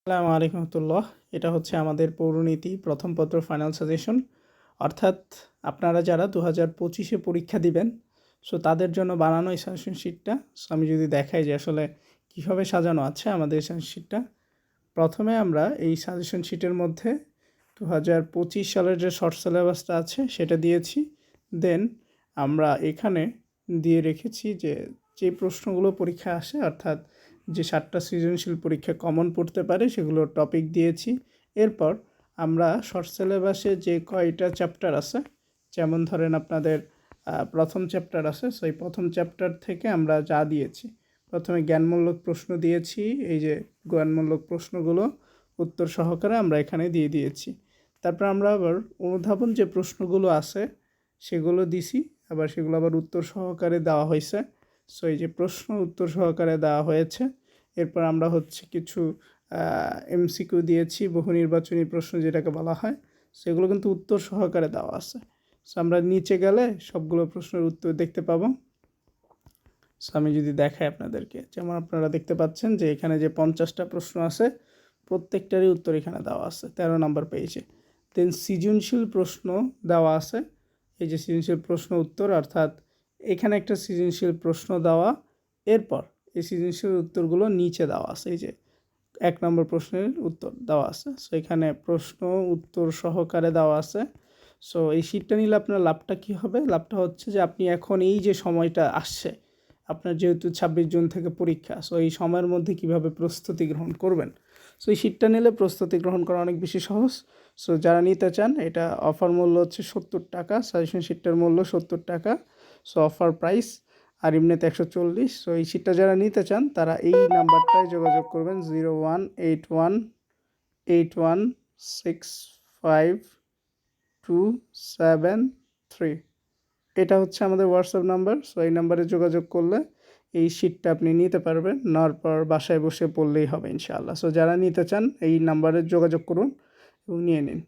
আসসালামু আলাইকুম রহমতুল্লাহ। এটা হচ্ছে আমাদের পৌরনীতি প্রথম পত্র ফাইনাল সাজেশন। অর্থাৎ আপনারা যারা 2025-এ পরীক্ষা দিবেন, সো তাদের জন্য বানানো এই সাজেশন শিটটা। সো আমি যদি দেখাই যে আসলে কীভাবে সাজানো আছে আমাদের এই সাজেশন শিটটা। প্রথমে আমরা এই সাজেশন শিটের মধ্যে 2025 সালের যে শর্ট সিলেবাসটা আছে সেটা দিয়েছি। দেন আমরা এখানে দিয়ে রেখেছি যে প্রশ্নগুলো পরীক্ষায় আসে, অর্থাৎ যে 7টা সৃজনশীল পরীক্ষা কমন পড়তে পারে সেগুলো টপিক দিয়েছি। এরপর আমরা শর্ট সিলেবাসে যে কয়টা চ্যাপ্টার আছে, যেমন ধরেন আপনাদের প্রথম চ্যাপ্টার আছে, সো এই প্রথম চ্যাপ্টার থেকে আমরা যা দিয়েছি, প্রথমে জ্ঞানমূলক প্রশ্ন দিয়েছি। এই যে জ্ঞানমূলক প্রশ্নগুলো উত্তর সহকারে আমরা এখানে দিয়ে দিয়েছি। তারপর আমরা আবার অনুধাবন যে প্রশ্নগুলো আছে সেগুলো দিছি, আবার সেগুলো আবার উত্তর সহকারে দেওয়া হয়েছে। সো এই যে প্রশ্ন উত্তর সহকারে দেওয়া হয়েছে। এরপর আমরা হচ্ছে কিছু এমসিকিউ দিয়েছি, বহু নির্বাচনী প্রশ্ন যেটাকে বলা হয়, সেগুলো কিন্তু উত্তর সহকারে দেওয়া আছে। সো আমরা নিচে গেলে সবগুলো প্রশ্নের উত্তর দেখতে পাবো। সো আমি যদি দেখাই আপনাদেরকে, যেমন আপনারা দেখতে পাচ্ছেন যে এখানে যে 50টা প্রশ্ন আছে প্রত্যেকটারই উত্তর এখানে দেওয়া আছে 13 নম্বর পেজে। দেন সৃজনশীল প্রশ্ন দেওয়া আছে, এই যে সৃজনশীল প্রশ্ন উত্তর, অর্থাৎ এখানে একটা সৃজনশীল প্রশ্ন দেওয়া, এরপর এই সৃজনশীল উত্তরগুলো নিচে দেওয়া আছে। এই যে 1 নম্বর প্রশ্নের উত্তর দেওয়া আছে, সো এখানে প্রশ্ন উত্তর সহকারে দেওয়া আছে। সো এই শীটটা নিলে আপনার লাভটা কী হবে? লাভটা হচ্ছে যে আপনি এখন এই যে সময়টা আসছে, আপনার যেহেতু 26 জুন থেকে পরীক্ষা, সো এই সময়ের মধ্যে কিভাবে প্রস্তুতি গ্রহণ করবেন, সো এই শীটটা নিলে প্রস্তুতি গ্রহণ করা অনেক বেশি সহজ। সো যারা নিতে চান, এটা অফার মূল্য হচ্ছে 70 টাকা, সাজেশন শীটটার মূল্য 70 টাকা, সো অফার প্রাইস, আর এমনিতে 140। সো এই শীটটা যারা নিতে চান তারা এই নাম্বারটায় যোগাযোগ করবেন, 01818165 273। এটা হচ্ছে আমাদের হোয়াটসঅ্যাপ নাম্বার। সো এই নাম্বারে যোগাযোগ করলে এই শীটটা আপনি নিতে পারবেন, নেওয়ার পর বাসায় বসে পড়লেই হবে ইনশাআল্লাহ। সো যারা নিতে চান এই নাম্বারে যোগাযোগ করুন এবং নিয়ে নিন।